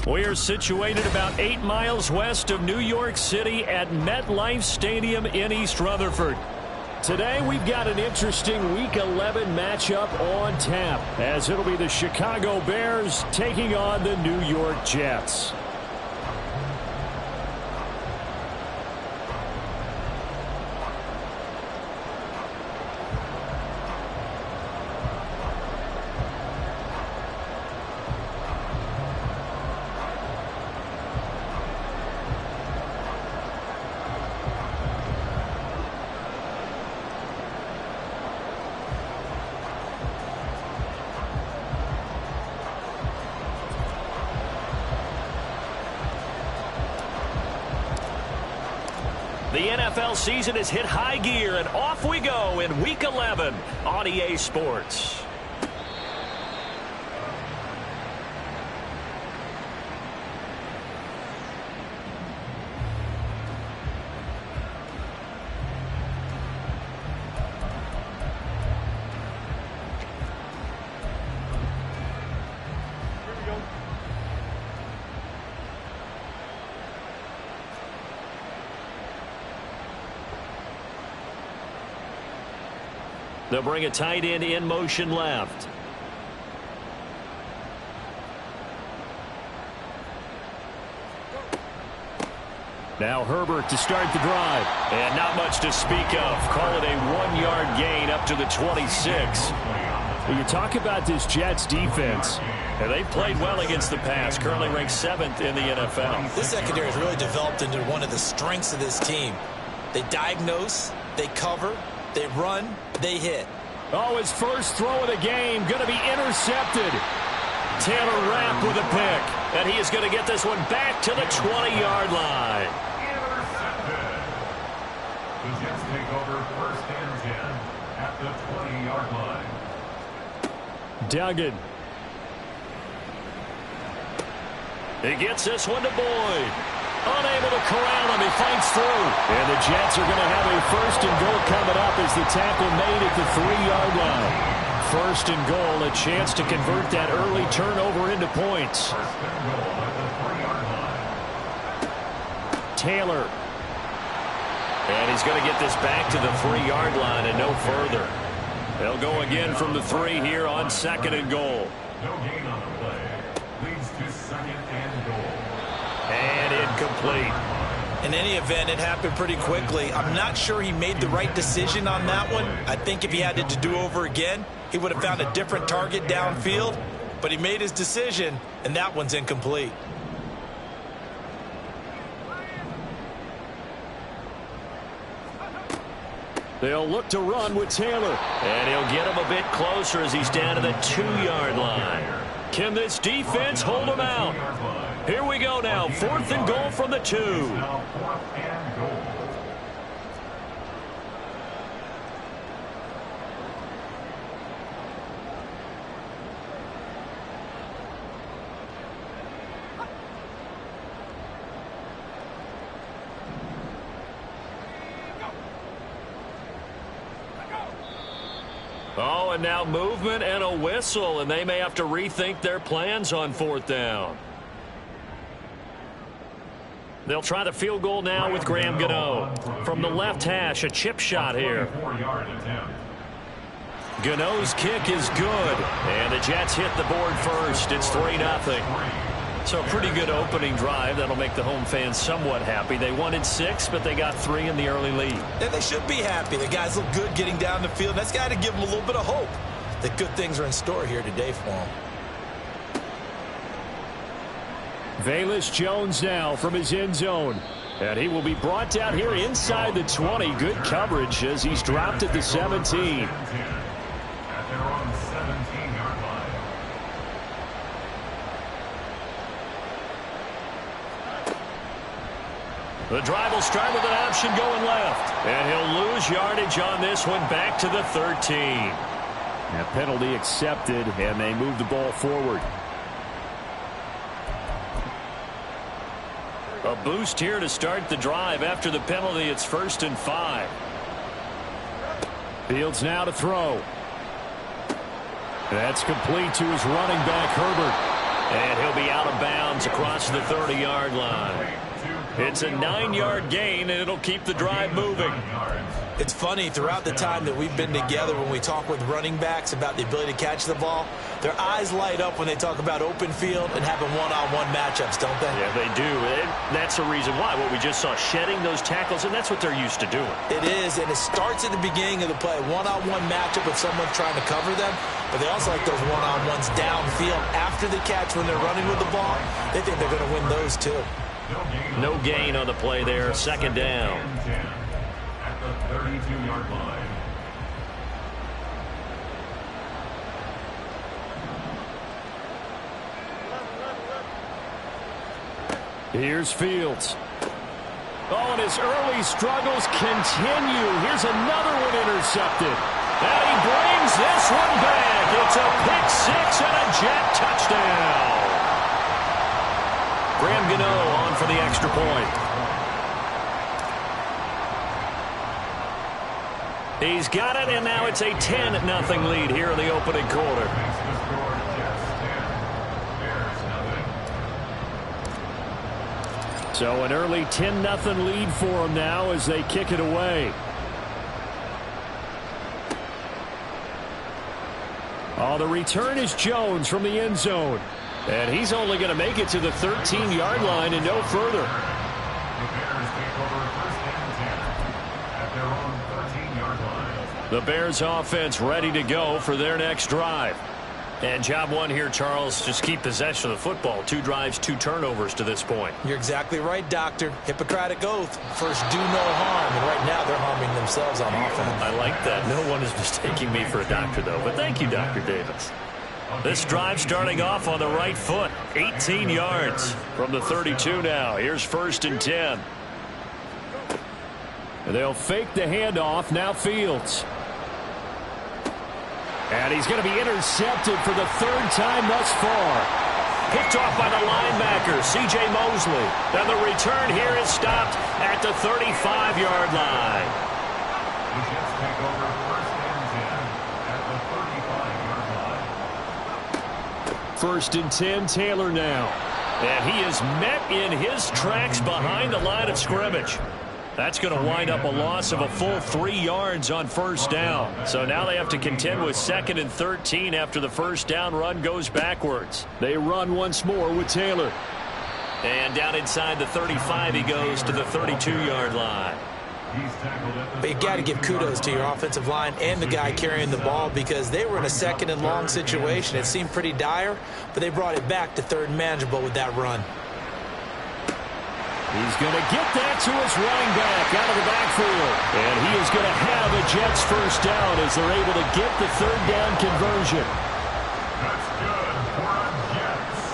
We are situated about 8 miles west of New York City at MetLife Stadium in East Rutherford. Today we've got an interesting Week 11 matchup on tap, as it'll be the Chicago Bears taking on the New York Jets. The NFL season has hit high gear, and off we go in Week 11 on EA Sports. They'll bring a tight end in motion left. Now Herbert to start the drive. And not much to speak of. Call it a 1-yard gain up to the 26. When you talk about this Jets defense, and they've played well against the pass, currently ranked 7th in the NFL. This secondary has really developed into one of the strengths of this team. They diagnose, they cover, they run, they hit. Oh, his first throw of the game going to be intercepted. Taylor Rapp with a pick, and he is going to get this one back to the 20-yard line. Intercepted. The Jets take over 1st and 10 at the 20-yard line. Duggan. He gets this one to Boyd. Unable to corral him. He fights through. And the Jets are going to have a 1st and goal coming up as the tackle made at the 3-yard line. 1st and goal, a chance to convert that early turnover into points. 1st and goal at the 3-yard line. Taylor. And he's going to get this back to the 3-yard line and no further. They'll go again from the 3 here on 2nd and goal. No gain on the play. Leads to 2nd and goal. And incomplete. In any event, it happened pretty quickly. I'm not sure he made the right decision on that one. I think if he had it to do over again, he would have found a different target downfield. But he made his decision, and that one's incomplete. They'll look to run with Taylor. And he'll get him a bit closer as he's down to the 2-yard line. Can this defense hold him out? Here we go now. 4th and goal from the 2. Now 4th and goal. Oh, and now movement and a whistle, and they may have to rethink their plans on 4th down. They'll try the field goal now with Graham Gano. From the left hash, a chip shot here. Gano's kick is good, and the Jets hit the board first. It's 3-0. So a pretty good opening drive. That'll make the home fans somewhat happy. They wanted 6, but they got 3 in the early lead. And they should be happy. The guys look good getting down the field. That's got to give them a little bit of hope that good things are in store here today for them. Velus Jones now from his end zone. And he will be brought down here inside the 20. Good coverage as he's dropped at the 17. At their own 17-yard line. The drive will start with an option going left. And he'll lose yardage on this one back to the 13. A penalty accepted, and they move the ball forward. A boost here to start the drive. After the penalty, it's 1st and 5. Fields now to throw. That's complete to his running back, Herbert. And he'll be out of bounds across the 30-yard line. It's a 9-yard gain, and it'll keep the drive moving. It's funny, throughout the time that we've been together, when we talk with running backs about the ability to catch the ball, their eyes light up when they talk about open field and having one-on-one matchups, don't they? Yeah, they do. And that's the reason why. What we just saw, shedding those tackles, and that's what they're used to doing. It is, and it starts at the beginning of the play. One-on-one matchup with someone trying to cover them, but they also like those one-on-ones downfield after the catch when they're running with the ball. They think they're going to win those, too. No gain on the play there. Second down. At the 32-yard line. Here's Fields. Oh, and his early struggles continue. Here's another one intercepted. And he brings this one back. It's a pick six and a Jet touchdown. Graham Gano on for the extra point. He's got it, and now it's a 10-0 lead here in the opening quarter. So an early 10-0 lead for them now as they kick it away. Oh, the return is Jones from the end zone. And he's only going to make it to the 13-yard line and no further. The Bears take over first and 10 at their own 13-yard line. The Bears offense ready to go for their next drive. And job one here, Charles, just keep possession of the football. 2 drives, 2 turnovers to this point. You're exactly right, Doctor. Hippocratic oath. First, do no harm. And right now, they're harming themselves on offense. I like that. No one is mistaking me for a doctor, though. But thank you, Dr. Davis. This drive starting off on the right foot. 18 yards from the 32 now. Here's first and 10. And they'll fake the handoff. Now Fields. And he's going to be intercepted for the 3rd time thus far. Picked off by the linebacker, C.J. Mosley. And the return here is stopped at the 35-yard line. The Jets take over first and 10 at the 35-yard line. First and 10, Taylor now. And he is met in his tracks behind the line of scrimmage. That's going to wind up a loss of a full 3 yards on first down. So now they have to contend with 2nd and 13 after the first down run goes backwards. They run once more with Taylor. And down inside the 35 he goes to the 32-yard line. But you got to give kudos to your offensive line and the guy carrying the ball because they were in a 2nd and long situation. It seemed pretty dire, but they brought it back to 3rd and manageable with that run. He's going to get that to his running back out of the backfield. And he is going to have a Jets first down as they're able to get the 3rd down conversion. That's good for a Jets.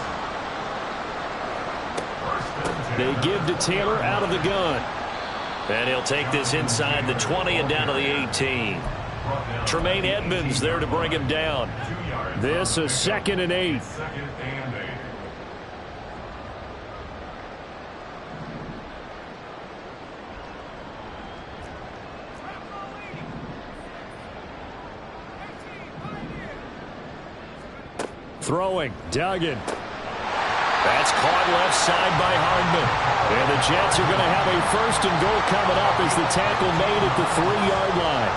They give to Taylor out of the gun. And he'll take this inside the 20 and down to the 18. Tremaine Edmonds there to bring him down. This a 2nd and 8. Throwing, Duggan. That's caught left side by Hardman. And the Jets are going to have a 1st and goal coming up as the tackle made at the 3-yard line.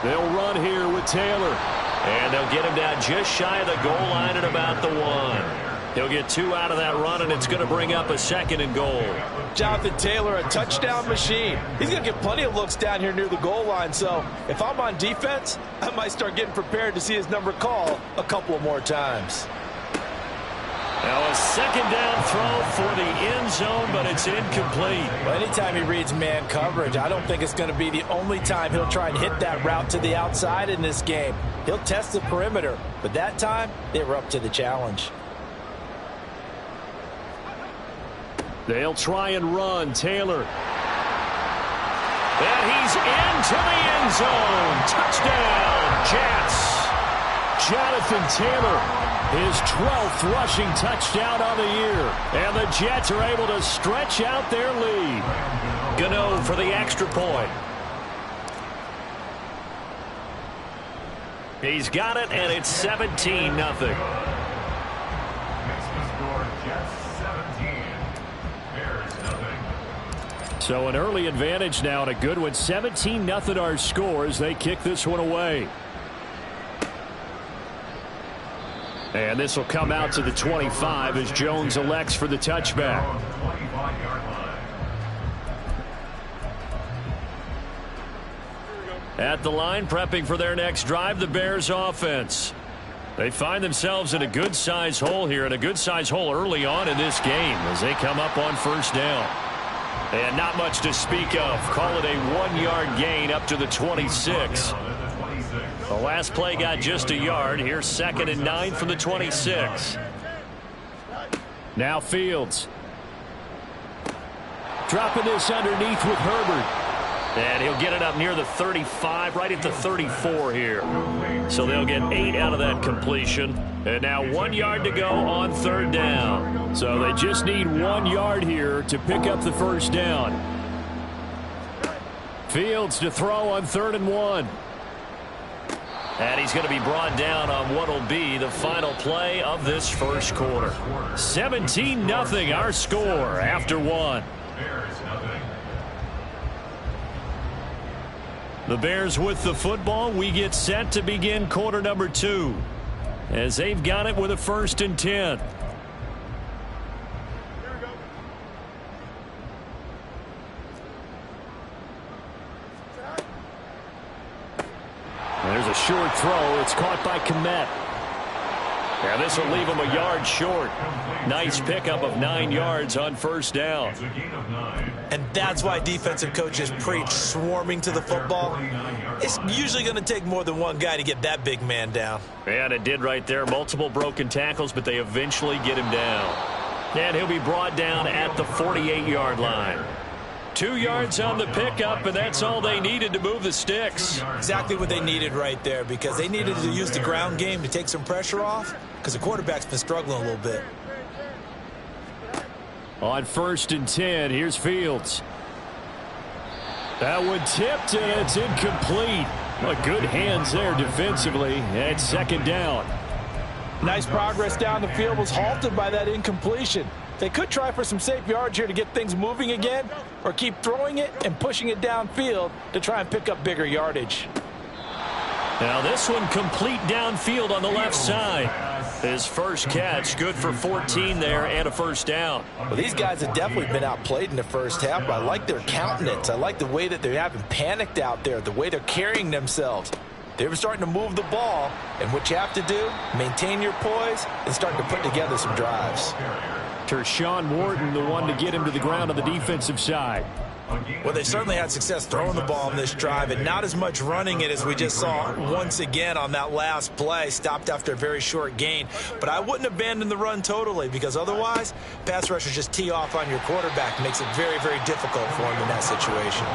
They'll run here with Taylor. And they'll get him down just shy of the goal line at about the 1. He'll get 2 out of that run, and it's going to bring up a 2nd and goal. Jonathan Taylor, a touchdown machine. He's going to get plenty of looks down here near the goal line. So if I'm on defense, I might start getting prepared to see his number called a couple more times. Now a 2nd down throw for the end zone, but it's incomplete. Well, anytime he reads man coverage, I don't think it's going to be the only time he'll try and hit that route to the outside in this game. He'll test the perimeter, but that time they were up to the challenge. They'll try and run. Taylor. And he's into the end zone. Touchdown, Jets. Jonathan Taylor, his 12th rushing touchdown on the year. And the Jets are able to stretch out their lead. Gano for the extra point. He's got it, and it's 17-0. Makes the score Jets 17. Bears nothing. So an early advantage now and a good one. 17-0 our score as they kick this one away. And this will come out to the 25 as Jones elects for the touchback. At the line, prepping for their next drive, the Bears offense. They find themselves in a good-sized hole here, and a good-sized hole early on in this game as they come up on first down. And not much to speak of. Call it a 1-yard gain up to the 26. The last play got just a yard. Here's 2nd and 9 from the 26. Now Fields. Dropping this underneath with Herbert. And he'll get it up near the 35, right at the 34 here. So they'll get 8 out of that completion. And now 1 yard to go on 3rd down. So they just need 1 yard here to pick up the first down. Fields to throw on 3rd and 1. And he's going to be brought down on what will be the final play of this first quarter. 17-0 our score after 1. The Bears with the football. We get set to begin quarter number 2 as they've got it with a 1st and 10. There's a short throw. It's caught by Kmet. And this will leave him a yard short. Nice pickup of 9 yards on first down. And that's why defensive coaches preach swarming to the football. It's usually going to take more than one guy to get that big man down. And it did right there. Multiple broken tackles, but they eventually get him down. And he'll be brought down at the 48-yard line. 2 yards on the pickup, and that's all they needed to move the sticks. Exactly what they needed right there, because they needed to use the ground game to take some pressure off, because the quarterback's been struggling a little bit. On 1st and 10, here's Fields. That one tipped, and it's incomplete. Well, good hands there defensively, and 2nd down. Nice progress down the field, was halted by that incompletion. They could try for some safe yards here to get things moving again, or keep throwing it and pushing it downfield to try and pick up bigger yardage. Now this one complete downfield on the left side. His first catch, good for 14 there and a 1st down. Well, these guys have definitely been outplayed in the first half, but I like their countenance. I like the way that they haven't panicked out there, the way they're carrying themselves. They're starting to move the ball, and what you have to do, maintain your poise and start to put together some drives. Tershawn Wharton, the one to get him to the ground on the defensive side. Well, they certainly had success throwing the ball in this drive, and not as much running it as we just saw once again on that last play. Stopped after a very short gain. But I wouldn't abandon the run totally, because otherwise, pass rushers just tee off on your quarterback. Makes it very, very difficult for him in that situation.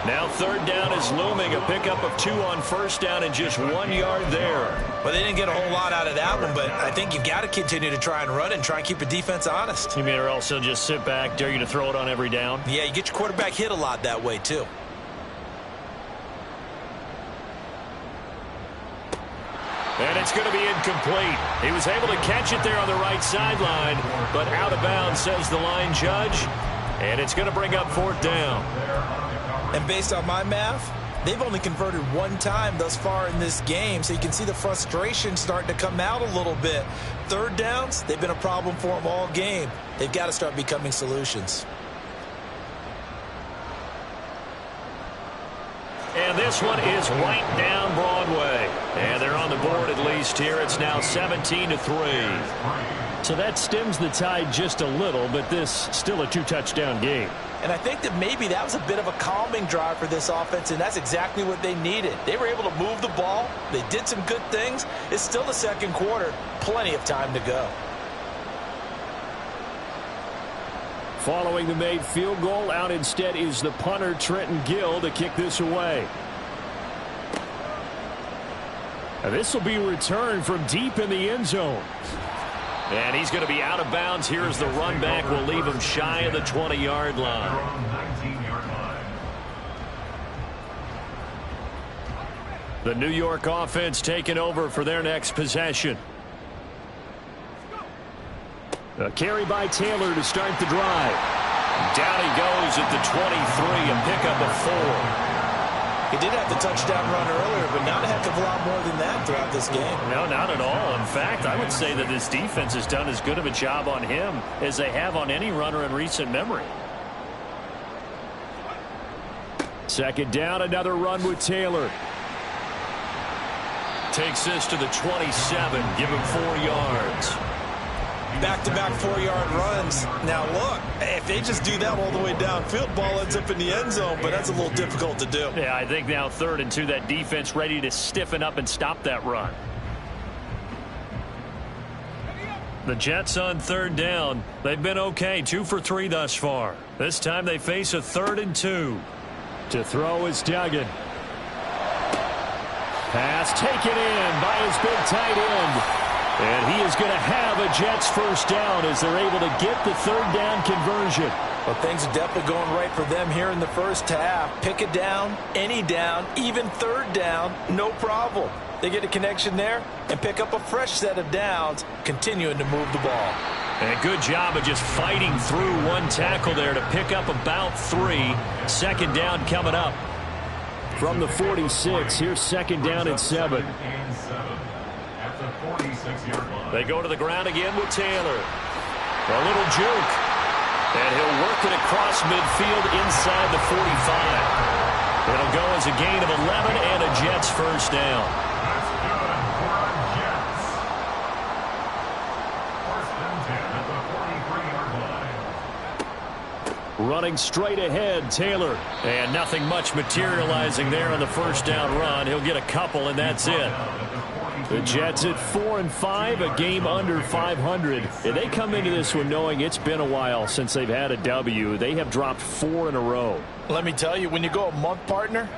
Now 3rd down is looming. A pickup of 2 on 1st down and just 1 yard there. Well, they didn't get a whole lot out of that one, but I think you've got to continue to try and run and try and keep the defense honest. You mean, or else they'll just sit back, dare you to throw it on every down? Yeah, you get your quarterback hit a lot that way, too. And it's going to be incomplete. He was able to catch it there on the right sideline, but out of bounds, says the line judge. And it's going to bring up 4th down. And based on my math, they've only converted 1 time thus far in this game, so you can see the frustration starting to come out a little bit. 3rd downs, they've been a problem for them all game. They've got to start becoming solutions. And this one is right down Broadway. And they're on the board at least here. It's now 17-3. So that stems the tide just a little, but this still a 2-touchdown game. And I think that maybe that was a bit of a calming drive for this offense, and that's exactly what they needed. They were able to move the ball. They did some good things. It's still the 2nd quarter. Plenty of time to go. Following the made field goal, out instead is the punter, Trenton Gill, to kick this away. And this will be returned from deep in the end zone. And he's going to be out of bounds. Here's the run back. Will leave him shy of the 20-yard line. The New York offense taking over for their next possession. A carry by Taylor to start the drive. Down he goes at the 23, a pickup of 4. He did have the touchdown run earlier, but not a heck of a lot more than that throughout this game. No, not at all. In fact, I would say that this defense has done as good of a job on him as they have on any runner in recent memory. Second down, another run with Taylor. Takes this to the 27, give him 4 yards. Back-to-back 4-yard runs. Now, look, if they just do that all the way downfield, ball ends up in the end zone, but that's a little difficult to do. Yeah, I think now 3rd and 2, that defense ready to stiffen up and stop that run. The Jets on 3rd down. They've been okay, 2 for 3 thus far. This time they face a 3rd and 2. To throw is Duggan. Pass taken in by his big tight end. And he is going to have a Jets first down as they're able to get the 3rd down conversion. Well, things are definitely going right for them here in the first half. Pick a down, any down, even 3rd down, no problem. They get a connection there and pick up a fresh set of downs, continuing to move the ball. And a good job of just fighting through one tackle there to pick up about 3. 2nd down coming up. From the 46, here's 2nd down and 7. They go to the ground again with Taylor. A little juke. And he'll work it across midfield inside the 45. It'll go as a gain of 11 and a Jets first down. Running straight ahead, Taylor. And nothing much materializing there on the first down run. He'll get a couple, and that's it. The Jets at 4-5, a game under 500. And they come into this one knowing it's been a while since they've had a W. They have dropped 4 in a row. Let me tell you, when you go a month, partner,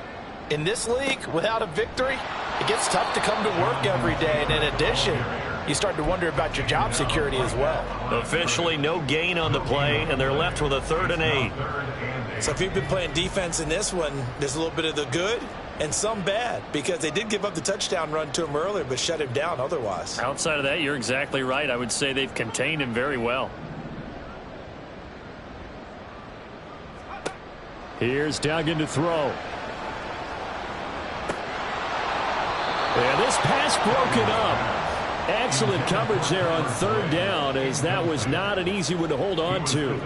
in this league, without a victory, it gets tough to come to work every day. And in addition, you start to wonder about your job security as well. Officially no gain on the play, and they're left with a 3rd and 8. So if you've been playing defense in this one, there's a little bit of the good and some bad, because they did give up the touchdown run to him earlier but shut him down otherwise. Outside of that, you're exactly right. I would say they've contained him very well. Here's Duggan to throw. And this pass broken up. Excellent coverage there on 3rd down, as that was not an easy one to hold on to.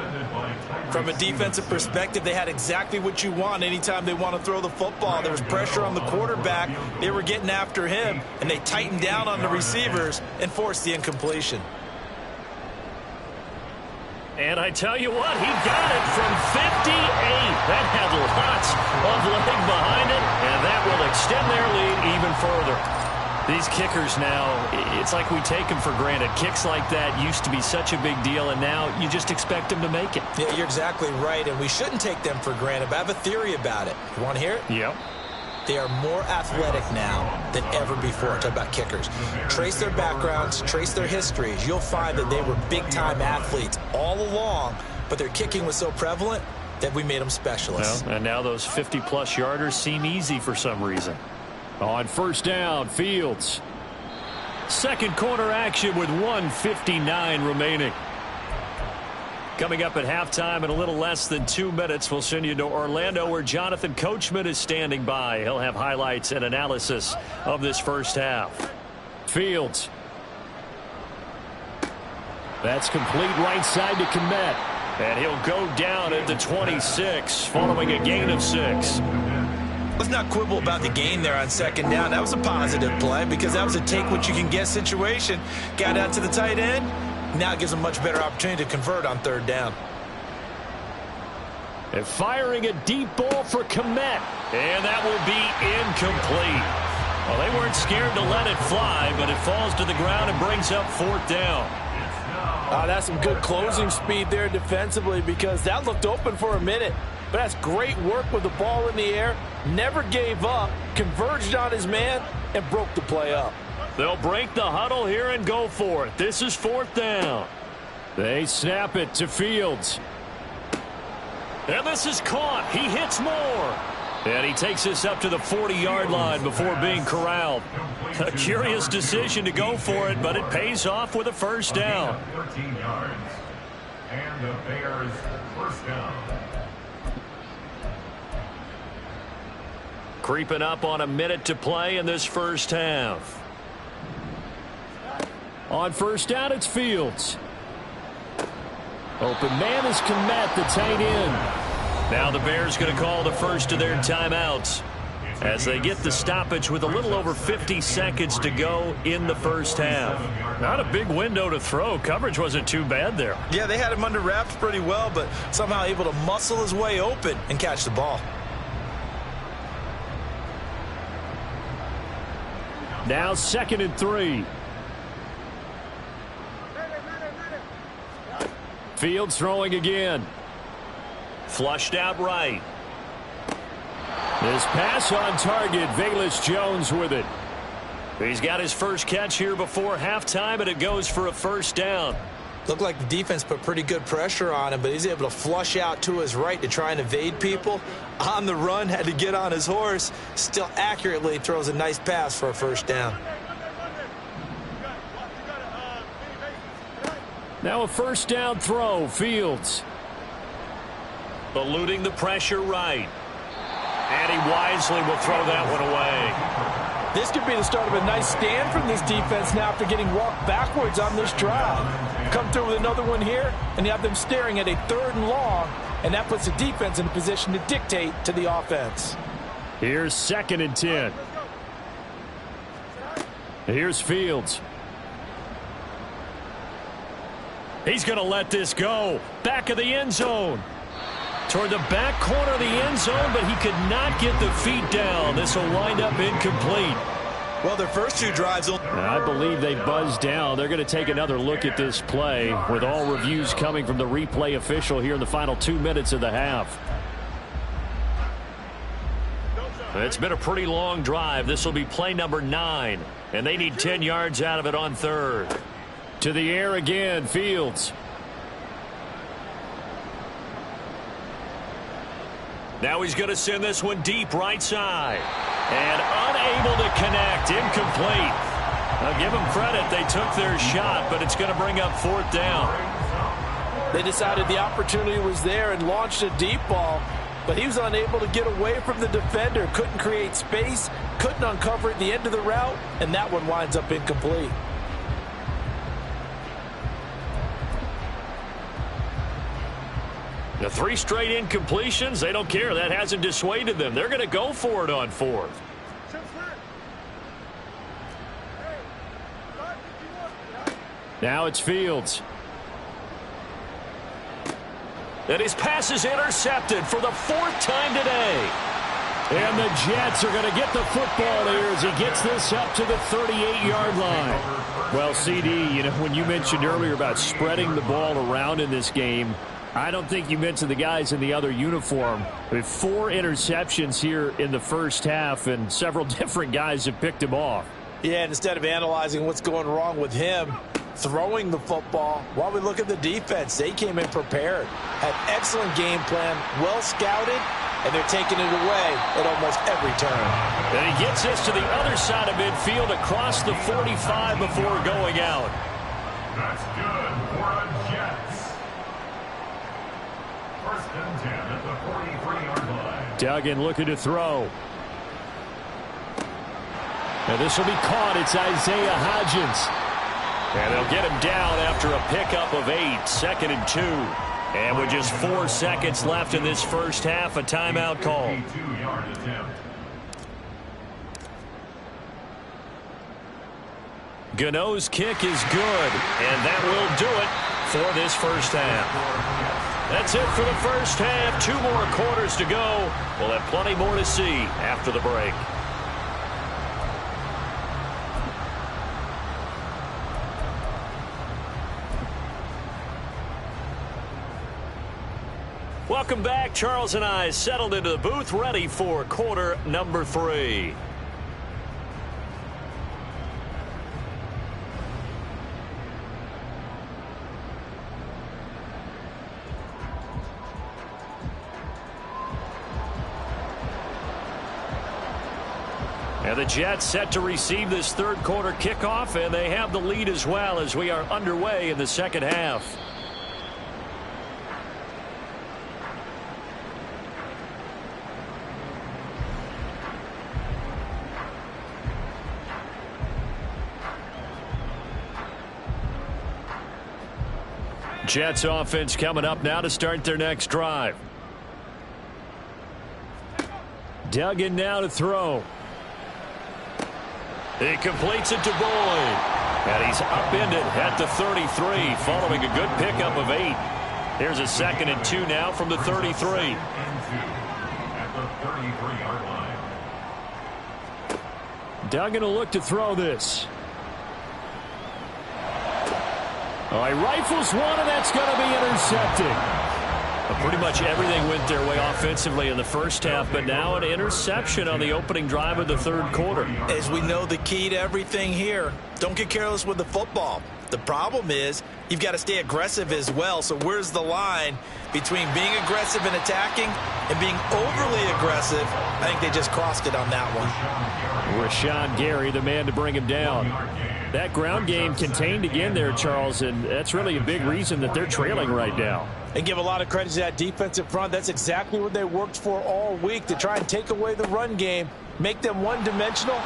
From a defensive perspective, they had exactly what you want anytime they want to throw the football. There was pressure on the quarterback. They were getting after him, and they tightened down on the receivers and forced the incompletion. And I tell you what, he got it from 58. That had lots of leg behind it, and that will extend their lead even further. These kickers now, it's like we take them for granted. Kicks like that used to be such a big deal, and now you just expect them to make it. Yeah, you're exactly right, and we shouldn't take them for granted, but I have a theory about it. You want to hear it? Yep. They are more athletic now than ever before. Talk about kickers. Trace their backgrounds, trace their histories. You'll find that they were big-time athletes all along, but their kicking was so prevalent that we made them specialists. Well, and now those 50-plus yarders seem easy for some reason. On 1st down, Fields. 2nd quarter action with 1:59 remaining. Coming up at halftime in a little less than 2 minutes, we'll send you to Orlando, where Jonathan Coachman is standing by. He'll have highlights and analysis of this first half. Fields. That's complete right side to Kmet. And he'll go down at the 26 following a gain of 6. Let's not quibble about the gain there on 2nd down. That was a positive play because that was a take-what-you-can-get situation. Got out to the tight end. Now it gives them a much better opportunity to convert on 3rd down. And firing a deep ball for Kmet. And that will be incomplete. Well, they weren't scared to let it fly, but it falls to the ground and brings up 4th down. That's some good closing speed there defensively, because that looked open for a minute. But that's great work with the ball in the air. Never gave up, converged on his man, and broke the play up. They'll break the huddle here and go for it. This is 4th down. They snap it to Fields. And this is caught. He hits more. And he takes this up to the 40-yard line before being corralled. A curious decision to go for it, but it pays off with a first down. 13 yards. And the Bears first down. Creeping up on a minute to play in this first half. On first down, it's Fields. Open man is Kmet, the tight end. Now the Bears going to call the first of their timeouts as they get the stoppage with a little over 50 seconds to go in the first half. Not a big window to throw. Coverage wasn't too bad there. Yeah, they had him under wraps pretty well, but somehow able to muscle his way open and catch the ball. Now 2nd and 3. Fields throwing again. Flushed out right. This pass on target. Velus-Jones with it. He's got his first catch here before halftime, and it goes for a first down. Looked like the defense put pretty good pressure on him, but he's able to flush out to his right to try and evade people. On the run, had to get on his horse. Still accurately throws a nice pass for a first down. Now a first down throw. Fields. Eluding the pressure right. And he wisely will throw that one away. This could be the start of a nice stand from this defense now after getting walked backwards on this drive. Come through with another one here, and you have them staring at a 3rd and long, and that puts the defense in a position to dictate to the offense. Here's 2nd and 10. Here's Fields. He's going to let this go. Back of the end zone. Toward the back corner of the end zone, but he could not get the feet down. This will wind up incomplete. Well, their first 2 drives. I believe they buzzed down. They're going to take another look at this play with all reviews coming from the replay official here in the final 2 minutes of the half. It's been a pretty long drive. This will be play number 9, and they need 10 yards out of it on 3rd. To the air again, Fields. Now he's going to send this one deep right side. And unable to connect. Incomplete. I'll give them credit. They took their shot, but it's going to bring up 4th down. They decided the opportunity was there and launched a deep ball, but he was unable to get away from the defender. Couldn't create space, couldn't uncover at the end of the route, and that one winds up incomplete. The 3 straight incompletions, they don't care. That hasn't dissuaded them. They're going to go for it on 4th. Now it's Fields. And his pass is intercepted for the 4th time today. And the Jets are going to get the football here as he gets this up to the 38-yard line. Well, CD, when you mentioned earlier about spreading the ball around in this game, I don't think you mentioned the guys in the other uniform. With 4 interceptions here in the first half, and several different guys have picked him off. Yeah, and instead of analyzing what's going wrong with him throwing the football, while we look at the defense, they came in prepared, had excellent game plan, well scouted, and they're taking it away at almost every turn. And he gets this to the other side of midfield across the 45 before going out. That's good for a Jets. 1st and 10 at the 43-yard line. Duggan looking to throw. And this will be caught. It's Isaiah Hodgins. And they'll get him down after a pickup of 8. 2nd and 2. And with just 4 seconds left in this first half, a timeout call. 52-yard attempt. Gano's kick is good, and that will do it for this first half. That's it for the first half. 2 more quarters to go. We'll have plenty more to see after the break. Welcome back. Charles and I settled into the booth, ready for quarter number 3. And the Jets set to receive this third quarter kickoff, and they have the lead as well as we are underway in the second half. Jets offense coming up now to start their next drive. Duggan now to throw. He completes it to Boyd. And he's upended at the 33 following a good pickup of 8. Here's a 2nd and 2 now from the 33. Duggan will look to throw this. Oh, he rifles one, and that's going to be intercepted. Pretty much everything went their way offensively in the first half, but now an interception on the opening drive of the third quarter. As we know, the key to everything here, don't get careless with the football. The problem is you've got to stay aggressive as well. So where's the line between being aggressive and attacking and being overly aggressive? I think they just crossed it on that one. Rashawn Gary, the man to bring him down. That ground game contained again there, Charles, and that's really a big reason that they're trailing right now. And give a lot of credit to that defensive front. That's exactly what they worked for all week, to try and take away the run game, make them one-dimensional.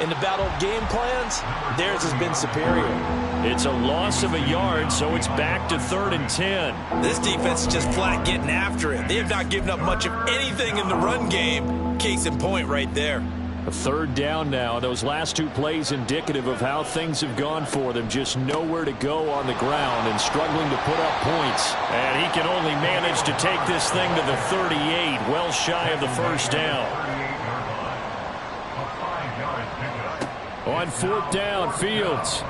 In the battle of game plans, theirs has been superior. It's a loss of a yard, so it's back to 3rd and 10. This defense is just flat getting after it. They have not given up much of anything in the run game. Case in point right there. A 3rd down now. Those last 2 plays indicative of how things have gone for them. Just nowhere to go on the ground and struggling to put up points. And he can only manage to take this thing to the 38, well shy of the first down. On 4th down, Fields.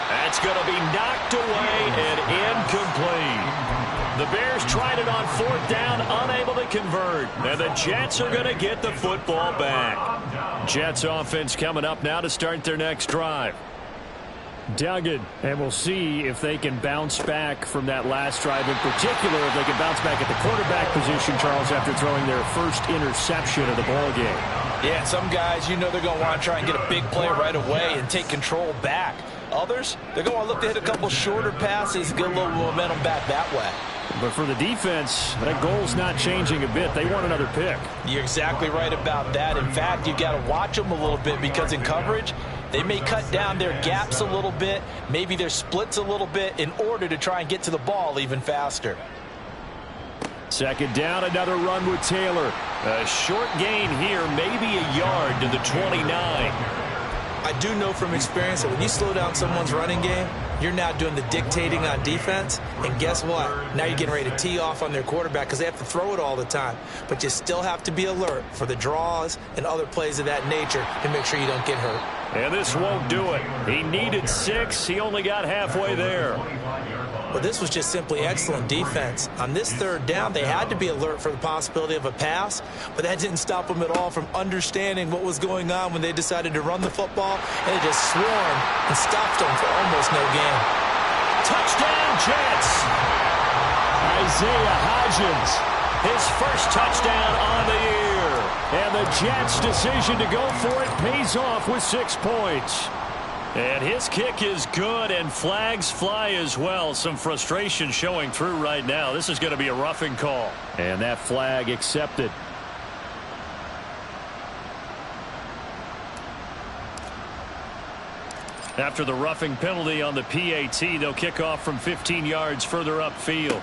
That's going to be knocked away and incomplete. The Bears tried it on 4th down, unable to convert. And the Jets are going to get the football back. Jets offense coming up now to start their next drive. Duggan, and we'll see if they can bounce back from that last drive, in particular if they can bounce back at the quarterback position, Charles, after throwing their first interception of the ball game. Yeah, some guys, you know, they're going to want to try and get a big play right away and take control back. Others, they're going to want to look to hit a couple shorter passes, get a little momentum back that way. But for the defense, that goal's not changing a bit. They want another pick. You're exactly right about that. In fact, you've got to watch them a little bit, because in coverage, they may cut down their gaps a little bit, maybe their splits a little bit, in order to try and get to the ball even faster. 2nd down, another run with Taylor. A short gain here, maybe a yard to the 29. I do know from experience that when you slow down someone's running game, you're now doing the dictating on defense. And guess what? Now you're getting ready to tee off on their quarterback because they have to throw it all the time. But you still have to be alert for the draws and other plays of that nature to make sure you don't get hurt. And this won't do it. He needed 6. He only got halfway there. Well, this was just simply excellent defense. On this 3rd down, they had to be alert for the possibility of a pass, but that didn't stop them at all from understanding what was going on when they decided to run the football, and they just swarmed and stopped them for almost no gain. Touchdown, Jets! Isaiah Hodgins, his first touchdown on the year. And the Jets' decision to go for it pays off with 6 points. And his kick is good, and flags fly as well. Some frustration showing through right now. This is going to be a roughing call. And that flag accepted. After the roughing penalty on the PAT, they'll kick off from 15 yards further upfield.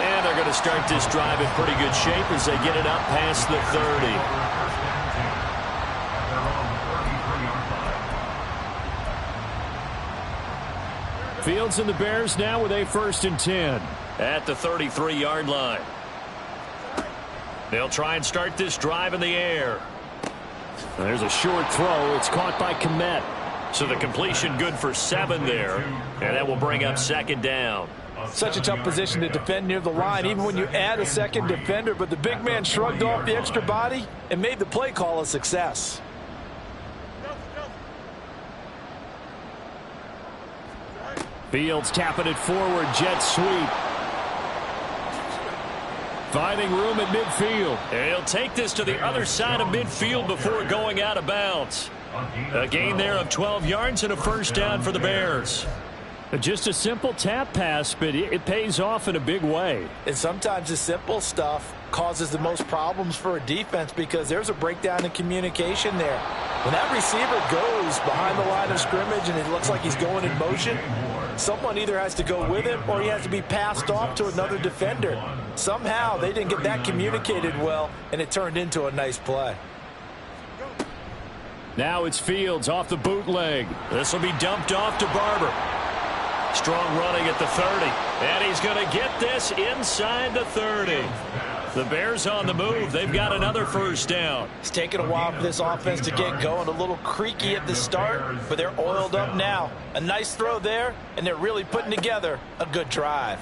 And they're going to start this drive in pretty good shape as they get it up past the 30. Fields and the Bears now with a 1st and 10 at the 33-yard line. They'll try and start this drive in the air. There's a short throw. It's caught by Kmet. So the completion good for 7 there. And that will bring up 2nd down. Such a tough position to defend near the line, even when you add a 2nd defender. But the big man shrugged off the extra body and made the play call a success. Fields tapping it forward. Jet sweep. Finding room at midfield. And he'll take this to the other side of midfield before going out of bounds. A gain there of 12 yards and a first down for the Bears. Just a simple tap pass, but it pays off in a big way. And sometimes the simple stuff causes the most problems for a defense because there's a breakdown in communication there. When that receiver goes behind the line of scrimmage and it looks like he's going in motion, someone either has to go with him or he has to be passed off to another defender. Somehow they didn't get that communicated well, and it turned into a nice play. Now it's Fields off the bootleg. This will be dumped off to Barber. Strong running at the 30. And he's going to get this inside the 30. The Bears on the move. They've got another first down. It's taken a while for this offense to get going. A little creaky at the start, but they're oiled up now. A nice throw there, and they're really putting together a good drive.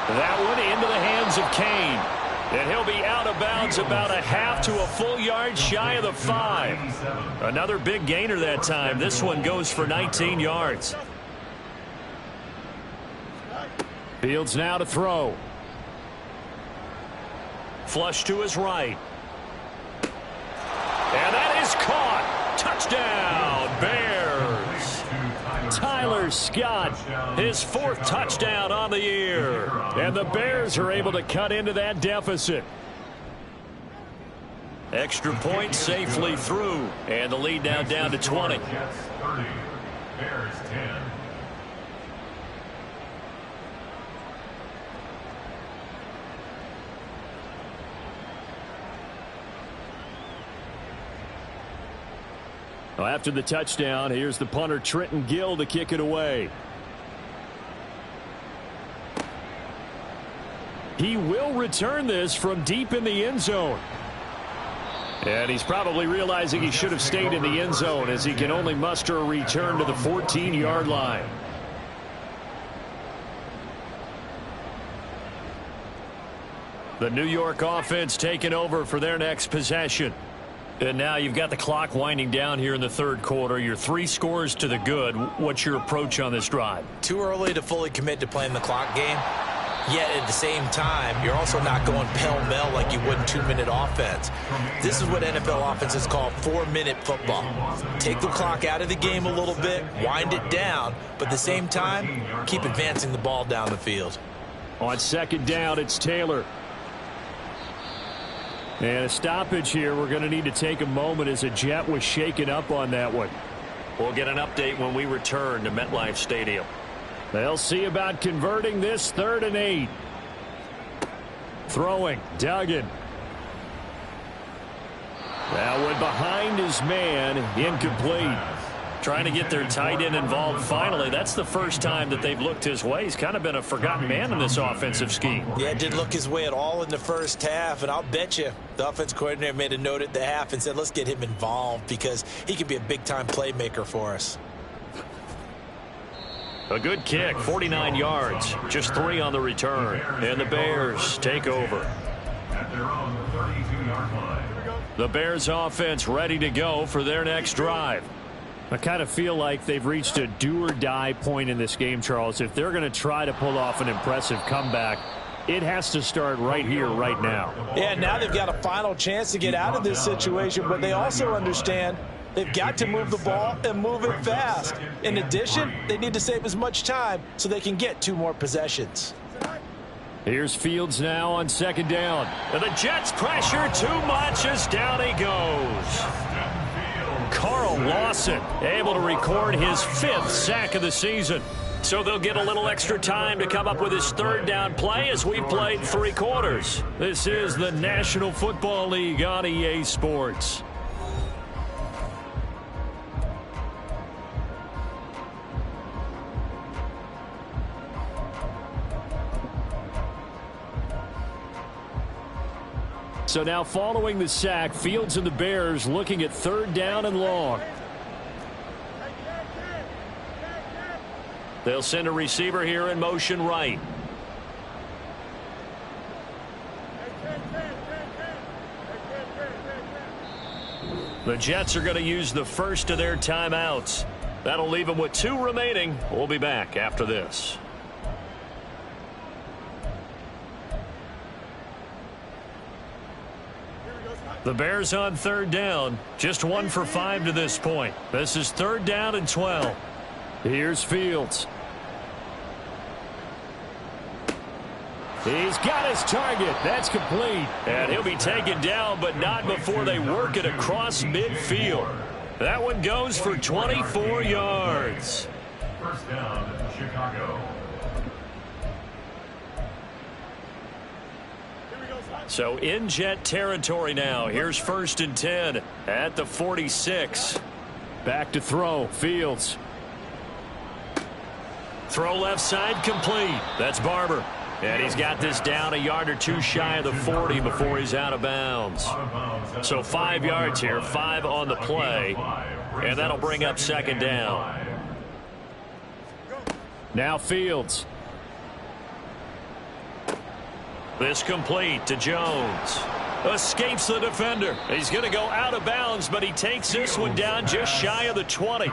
That one into the hands of Kane. And he'll be out of bounds about a half to a full yard shy of the 5. Another big gainer that time. This one goes for 19 yards. Fields now to throw. Flush to his right. And that is caught. Touchdown, Bears. Tyler Scott, his 4th touchdown on the year. And the Bears are able to cut into that deficit. Extra point safely through. And the lead now down to 20. Jets 30, Bears 10. Well, after the touchdown, here's the punter Trenton Gill to kick it away. He will return this from deep in the end zone. And he's probably realizing he should have stayed in the end zone as he can only muster a return to the 14-yard line. The New York offense taking over for their next possession. And now you've got the clock winding down here in the third quarter. You're 3 scores to the good. What's your approach on this drive? Too early to fully commit to playing the clock game. Yet at the same time, you're also not going pell-mell like you would in 2-minute offense. This is what NFL offenses call 4-minute football. Take the clock out of the game a little bit, wind it down, but at the same time, keep advancing the ball down the field. On second down, it's Taylor. And a stoppage here. We're going to need to take a moment as a Jet was shaken up on that one. We'll get an update when we return to MetLife Stadium. They'll see about converting this 3rd and 8. Throwing. Duggan. That one behind his man. Incomplete. Trying to get their tight end involved finally. That's the first time that they've looked his way. He's kind of been a forgotten man in this offensive scheme. Yeah, it didn't look his way at all in the first half, and I'll bet you the offense coordinator made a note at the half and said, let's get him involved because he could be a big-time playmaker for us. A good kick, 49 yards, just 3 on the return. And the Bears take over. At their own 32-yard line. The Bears offense ready to go for their next drive. I kind of feel like they've reached a do-or-die point in this game, Charles. If they're going to try to pull off an impressive comeback, it has to start right here, right now. Yeah, now they've got a final chance to get out of this situation, but they also understand they've got to move the ball and move it fast. In addition, they need to save as much time so they can get 2 more possessions. Here's Fields now on second down. And the Jets pressure too much as down he goes. Carl Lawson able to record his 5th sack of the season. So they'll get a little extra time to come up with his 3rd down play as we played 3 quarters. This is the National Football League on EA Sports. So now following the sack, Fields and the Bears looking at 3rd down and long. They'll send a receiver here in motion right. The Jets are going to use the first of their timeouts. That'll leave them with 2 remaining. We'll be back after this. The Bears on third down. Just 1 for 5 to this point. This is 3rd down and 12. Here's Fields. He's got his target. That's complete. And he'll be taken down, but not before they work it across midfield. That one goes for 24 yards. First down, Chicago. So in Jet territory now. Here's 1st and 10 at the 46. Back to throw. Fields. Throw left side complete. That's Barber. And he's got this down a yard or 2 shy of the 40 before he's out of bounds. So 5 yards here, 5 on the play. And that'll bring up 2nd down. Now Fields. This complete to Jones. Escapes the defender. He's going to go out of bounds, but he takes this one down just shy of the 20.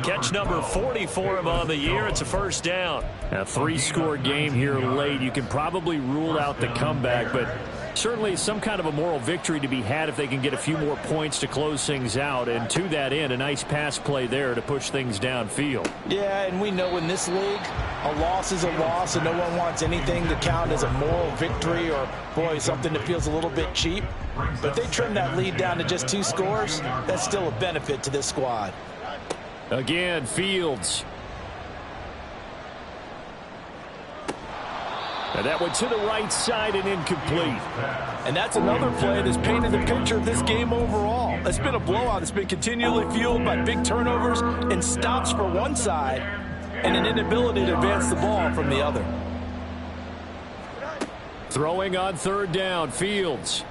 Catch number 40 for him on the year. It's a 1st down. A 3-score game here late. You can probably rule out the comeback, but certainly some kind of a moral victory to be had if they can get a few more points to close things out. And to that end, a nice pass play there to push things downfield. Yeah, and we know in this league, a loss is a loss, and no one wants anything to count as a moral victory or, boy, something that feels a little bit cheap. But if they trim that lead down to just 2 scores, that's still a benefit to this squad. Again, Fields. And that one to the right side and incomplete. And that's another play that's painted the picture of this game overall. It's been a blowout. It's been continually fueled by big turnovers and stops for one side and an inability to advance the ball from the other. Throwing on 3rd down, Fields.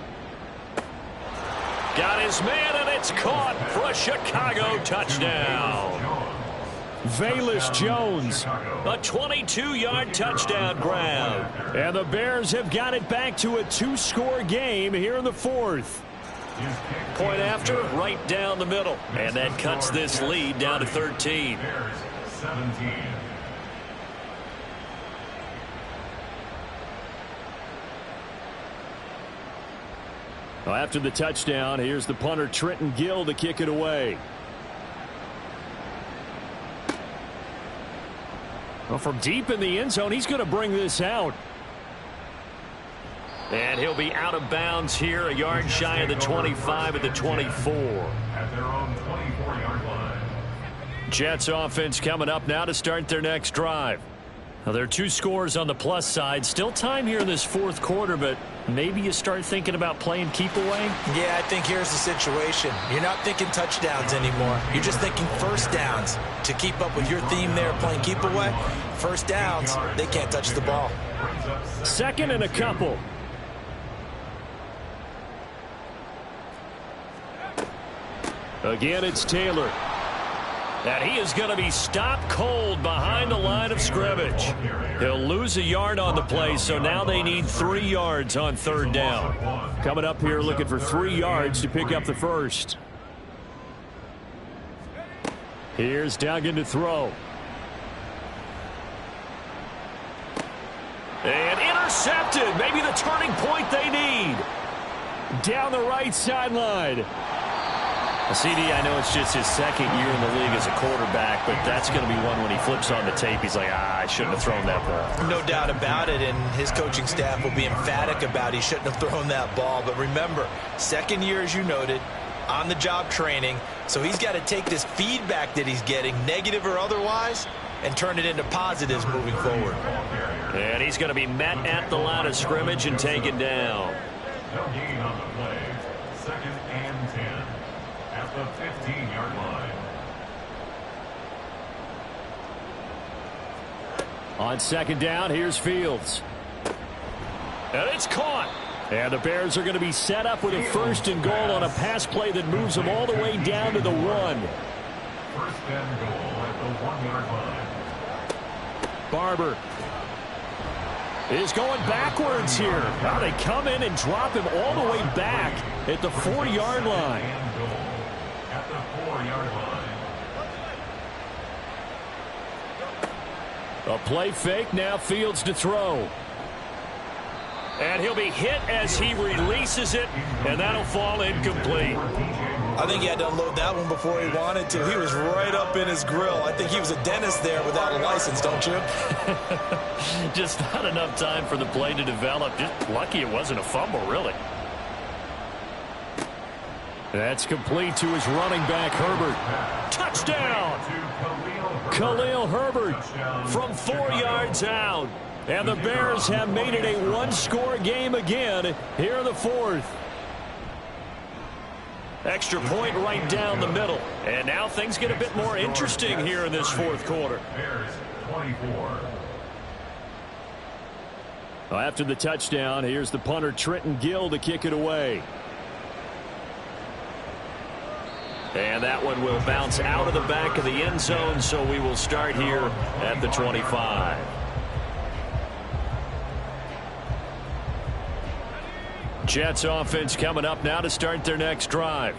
Got his man, and it's caught for a Chicago touchdown. Velus Jones, a 22-yard touchdown grab. And the Bears have got it back to a 2-score game here in the 4th. Point after, right down the middle. And that cuts this lead down to 13. 17. Well, after the touchdown, here's the punter Trenton Gill to kick it away. Well, from deep in the end zone, he's going to bring this out. And he'll be out of bounds here, a yard shy of the 25 at the 24. At their own 24-yard line. Jets offense coming up now to start their next drive. Now, there are 2 scores on the plus side. Still time here in this 4th quarter, but maybe you start thinking about playing keep away? Yeah, I think here's the situation. You're not thinking touchdowns anymore. You're just thinking 1st downs. To keep up with your theme there, playing keep away, 1st downs, they can't touch the ball. 2nd and a couple. Again, it's Taylor. And he is going to be stopped cold behind the line of scrimmage. He'll lose a yard on the play, so now they need 3 yards on 3rd down. Coming up here looking for 3 yards to pick up the 1st. Here's Duggan to throw. And intercepted. Maybe the turning point they need. Down the right sideline. CD, I know it's just his 2nd year in the league as a quarterback, but that's going to be one when he flips on the tape. He's like, I shouldn't have thrown that ball. No doubt about it, and his coaching staff will be emphatic about he shouldn't have thrown that ball. But remember, 2nd year, as you noted, on-the-job training, so he's got to take this feedback that he's getting, negative or otherwise, and turn it into positives moving forward. And he's going to be met at the line of scrimmage and taken down. No gain on the play. 2nd and 10. At the 15-yard line. On 2nd down, here's Fields. And it's caught. And the Bears are going to be set up with a 1st and goal on a pass play that moves them all the way down to the 1. 1st and goal at the 1-yard line. Barber is going backwards here. Now they come in and drop him all the way back at the 4-yard line. At the 4-yard line. A play fake, now Fields to throw. And he'll be hit as he releases it, and that'll fall incomplete. I think he had to unload that one before he wanted to. He was right up in his grill. I think he was a dentist there without a license, don't you? Just not enough time for the play to develop. Just lucky it wasn't a fumble, really. That's complete to his running back, Herbert. Touchdown! Khalil Herbert from 4 yards out. And the Bears have made it a one-score game again here in the fourth. Extra point right down the middle. And now things get a bit more interesting here in this fourth quarter. Bears 24. Well, after the touchdown, here's the punter, Trenton Gill, to kick it away. And that one will bounce out of the back of the end zone, so we will start here at the 25. Jets offense coming up now to start their next drive.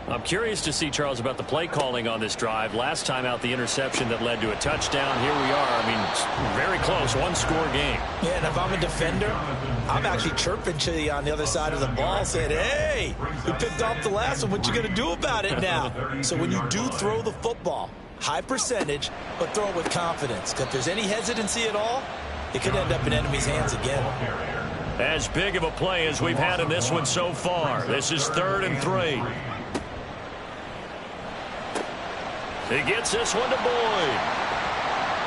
I'm curious to see, Charles, about the play calling on this drive. Last time out, the interception that led to a touchdown. Here we are. I mean, very close, one-score game. Yeah, and if I'm a defender, I'm actually chirping to you on the other side of the ball, saying, hey, we picked off the last one. What you going to do about it now? So when you do throw the football, high percentage, but throw it with confidence. Because if there's any hesitancy at all, it could end up in enemy's hands again. As big of a play as we've had in this one so far. This is 3rd and 3. He gets this one to Boyd.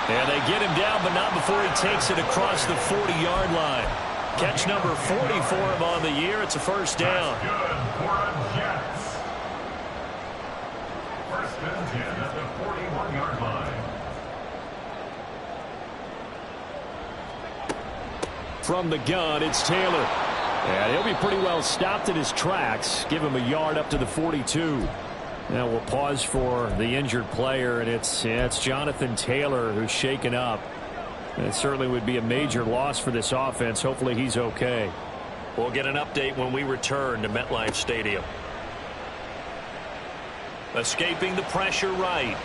And they get him down, but not before he takes it across the 40-yard line. Catch number 40 for him on the year. It's a first down. Good for the Jets. 1st and 10 at the 41-yard line. From the gun, it's Taylor. And he'll be pretty well stopped in his tracks. Give him a yard up to the 42. Now we'll pause for the injured player, and it's Jonathan Taylor who's shaken up. And it certainly would be a major loss for this offense. Hopefully he's okay. We'll get an update when we return to MetLife Stadium. Escaping the pressure right.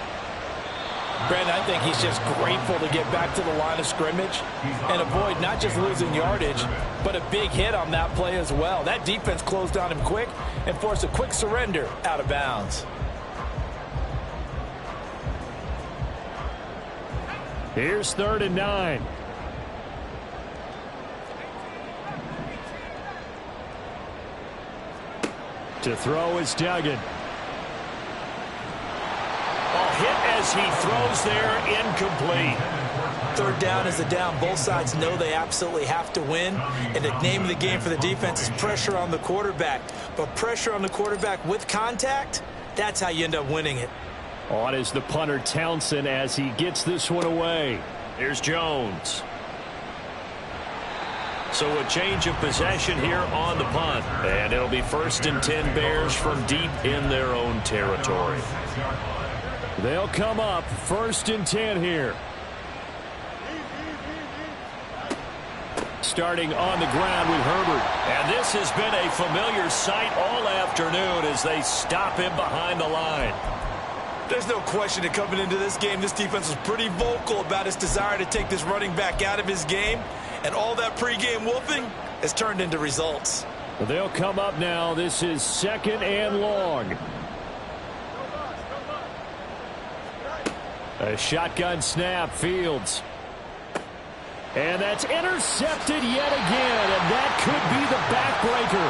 Brandon, I think he's just grateful to get back to the line of scrimmage and avoid not just losing yardage, but a big hit on that play as well. That defense closed on him quick and forced a quick surrender out of bounds. Here's 3rd and 9. To throw is Duggan. Hit as he throws there, incomplete. 3rd down is the down. Both sides know they absolutely have to win. And the name of the game for the defense is pressure on the quarterback. But pressure on the quarterback with contact, that's how you end up winning it. On is the punter, Townsend, as he gets this one away. Here's Jones. So a change of possession here on the punt. And it'll be 1st and 10 Bears from deep in their own territory. They'll come up 1st and 10 here. Starting on the ground with Herbert. And this has been a familiar sight all afternoon as they stop him behind the line. There's no question that coming into this game, this defense was pretty vocal about its desire to take this running back out of his game. And all that pregame wolfing has turned into results. They'll come up now. This is 2nd and long. A shotgun snap, Fields. And that's intercepted yet again, and that could be the backbreaker.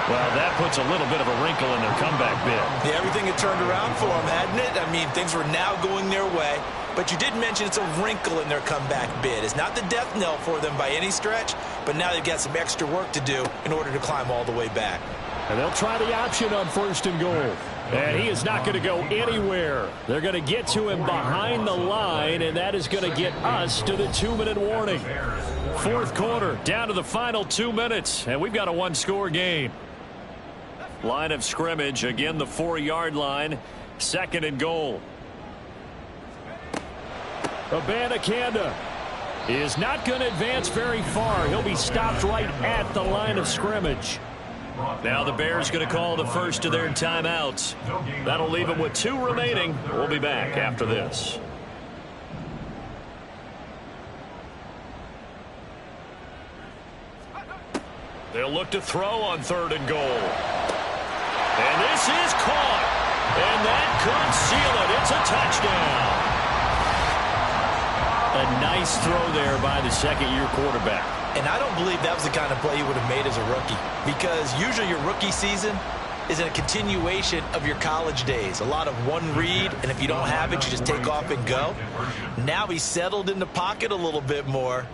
Well, that puts a little bit of a wrinkle in their comeback bid. Yeah, everything had turned around for them, hadn't it? I mean, things were now going their way. But you did mention it's a wrinkle in their comeback bid. It's not the death knell for them by any stretch, but now they've got some extra work to do in order to climb all the way back. And they'll try the option on 1st and goal. And he is not going to go anywhere. They're going to get to him behind the line, and that is going to get us to the 2-minute warning. 4th quarter, down to the final 2 minutes, and we've got a one-score game. Line of scrimmage, again the 4-yard line, 2nd and goal. Abanikanda is not going to advance very far. He'll be stopped right at the line of scrimmage. Now the Bears going to call the first of their timeouts. That'll leave them with 2 remaining. We'll be back after this. They'll look to throw on 3rd and goal. And this is caught. And that could seal it. It's a touchdown. A nice throw there by the second-year quarterback. And I don't believe that was the kind of play he would have made as a rookie, because usually your rookie season is a continuation of your college days. A lot of one read, and if you don't have it, you just take off and go. Now he's settled in the pocket a little bit more,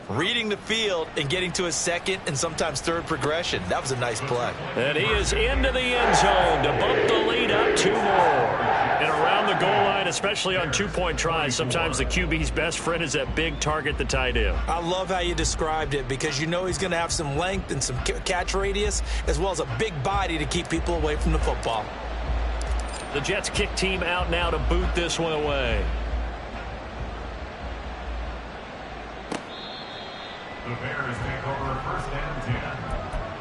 reading the field and getting to his second and sometimes third progression. That was a nice play. And he is into the end zone to bump the lead up 2 more. And around the goal line, especially on 2-point tries, sometimes the QB's best friend is that big target, the tight end. I love how you described it, because you know he's going to have some length and some catch radius, as well as a big body to keep people away from the football. The Jets kick team out now to boot this one away. The Bears take over 1st and 10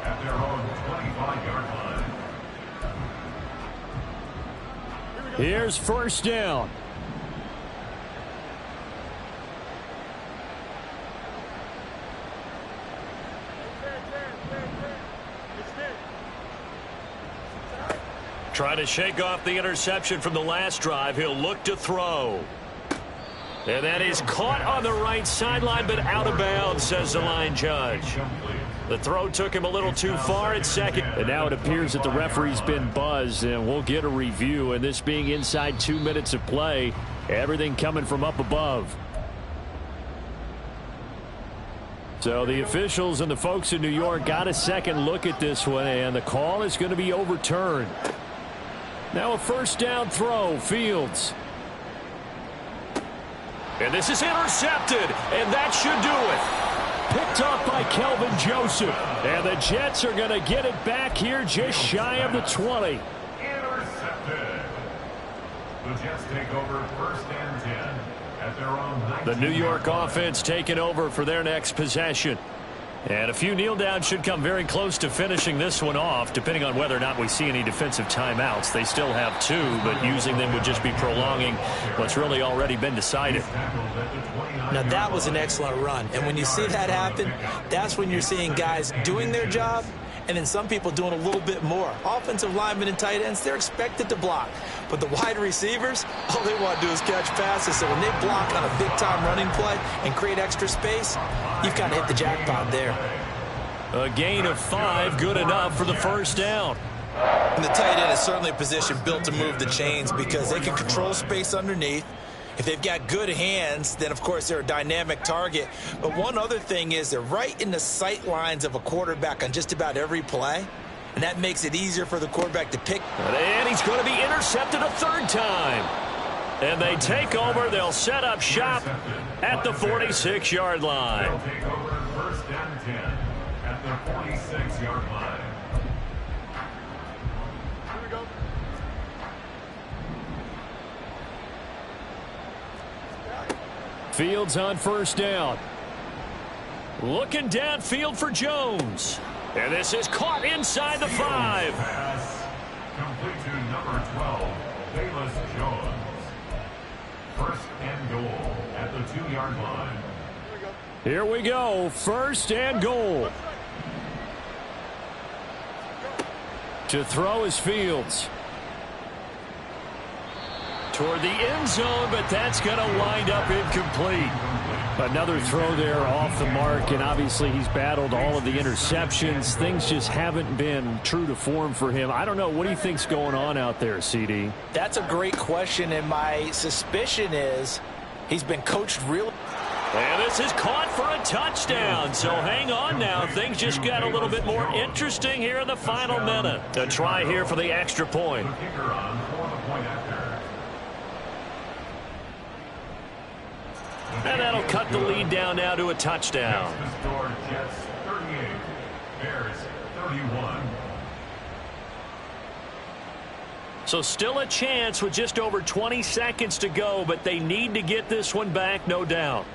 at their own 25-yard line. Here's 1st down. Trying to shake off the interception from the last drive. He'll look to throw. And that is caught on the right sideline, but out of bounds, says the line judge. The throw took him a little too far at second. And now it appears that the referee's been buzzed, and we'll get a review. And this being inside 2 minutes of play, everything coming from up above. So the officials and the folks in New York got a second look at this one, and the call is going to be overturned. Now a 1st down throw, Fields. And this is intercepted, and that should do it. Picked off by Kelvin Joseph. And the Jets are going to get it back here just shy of the 20. Intercepted. The Jets take over 1st and 10 at their own 19. The New York offense taking over for their next possession. And a few kneel downs should come very close to finishing this one off, depending on whether or not we see any defensive timeouts. They still have 2, but using them would just be prolonging what's really already been decided. Now, that was an excellent run. And when you see that happen, that's when you're seeing guys doing their job, and then some people doing a little bit more. Offensive linemen and tight ends, they're expected to block. But the wide receivers, all they want to do is catch passes. So when they block on a big-time running play and create extra space, you've kind of hit the jackpot there. A gain of 5, good enough for the 1st down. And the tight end is certainly a position built to move the chains, because they can control space underneath. If they've got good hands, then, of course, they're a dynamic target. But one other thing is they're right in the sight lines of a quarterback on just about every play, and that makes it easier for the quarterback to pick. And he's going to be intercepted a 3rd time. And they take over. They'll set up shop at the 46-yard line. They'll take over 1st and 10 at their 46-yard line. Here we go. Fields on 1st down. Looking downfield for Jones. And this is caught inside the 5. Pass complete to number 12, Bayless Jones. 1st and goal at the 2-yard line. Here we go. 1st and goal. To throw is Fields. Toward the end zone, but that's going to wind up incomplete. Another throw there off the mark, and obviously he's battled all of the interceptions. Things just haven't been true to form for him. I don't know. What do you think's going on out there, CD? That's a great question, and my suspicion is he's been coached really. And this is caught for a touchdown. So hang on now. Things just got a little bit more interesting here in the final minute. A try here for the extra point. The kicker on for the point after. And that'll cut the lead down now to a touchdown. The score, Jets 38, Bears 31. So still a chance with just over 20 seconds to go, but they need to get this one back, no doubt.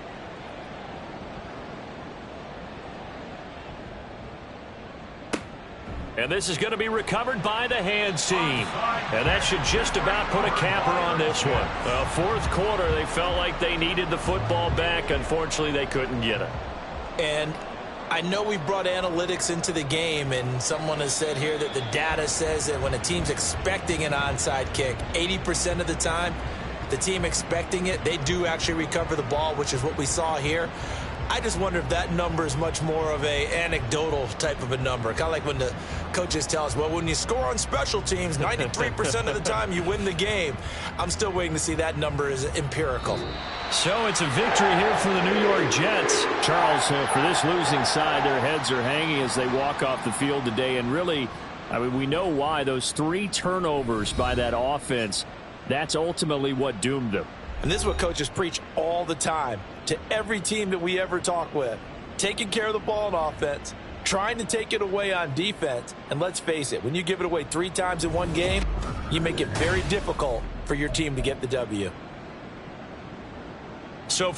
And this is going to be recovered by the hands team. And that should just about put a capper on this one. 4th quarter, they felt like they needed the football back. Unfortunately, they couldn't get it. And I know we brought analytics into the game, and someone has said here that the data says that when a team's expecting an onside kick, 80% of the time, the team expecting it, they do actually recover the ball, which is what we saw here. I just wonder if that number is much more of a anecdotal type of a number. Kind of like when the coaches tell us, well, when you score on special teams, 93% of the time you win the game. I'm still waiting to see that number is empirical. So it's a victory here for the New York Jets. Charles, for this losing side, their heads are hanging as they walk off the field today. And really, I mean, we know why. Those 3 turnovers by that offense, that's ultimately what doomed them. And this is what coaches preach all the time to every team that we ever talk with. Taking care of the ball on offense, trying to take it away on defense. And let's face it, when you give it away 3 times in one game, you make it very difficult for your team to get the W. So for